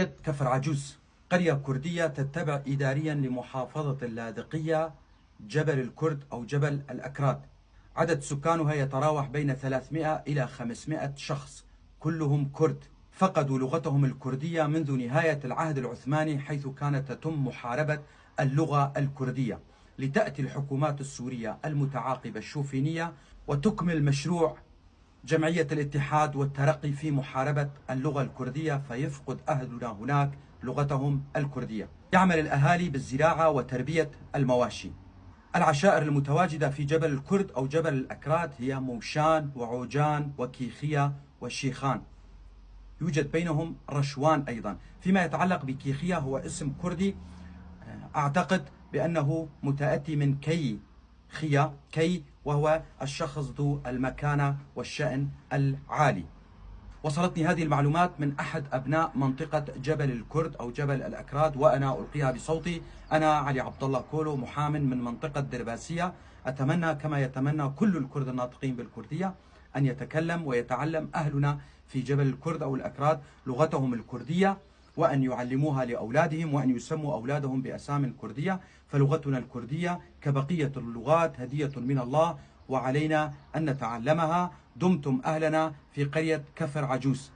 كفر عجوز قرية كردية تتبع إداريا لمحافظة اللاذقية جبل الكرد أو جبل الأكراد. عدد سكانها يتراوح بين 300 إلى 500 شخص، كلهم كرد. فقدوا لغتهم الكردية منذ نهاية العهد العثماني، حيث كانت تتم محاربة اللغة الكردية، لتأتي الحكومات السورية المتعاقبة الشوفينية وتكمل مشروع جمعية الاتحاد والترقي في محاربة اللغة الكردية، فيفقد أهلنا هناك لغتهم الكردية. يعمل الأهالي بالزراعة وتربية المواشي. العشائر المتواجدة في جبل الكرد أو جبل الأكراد هي موشان وعوجان وكيخية وشيخان، يوجد بينهم رشوان أيضا. فيما يتعلق بكيخية، هو اسم كردي أعتقد بأنه متأتي من كي خيا، كي وهو الشخص ذو المكانة والشأن العالي. وصلتني هذه المعلومات من أحد أبناء منطقة جبل الكرد أو جبل الأكراد، وأنا ألقيها بصوتي. أنا علي عبد الله كولو، محام من منطقة درباسية. أتمنى كما يتمنى كل الكرد الناطقين بالكردية أن يتكلم ويتعلم أهلنا في جبل الكرد أو الأكراد لغتهم الكردية، وأن يعلموها لأولادهم، وأن يسموا أولادهم بأسام كردية. فلغتنا الكردية كبقية اللغات هدية من الله، وعلينا أن نتعلمها. دمتم أهلنا في قرية كفر عجوز.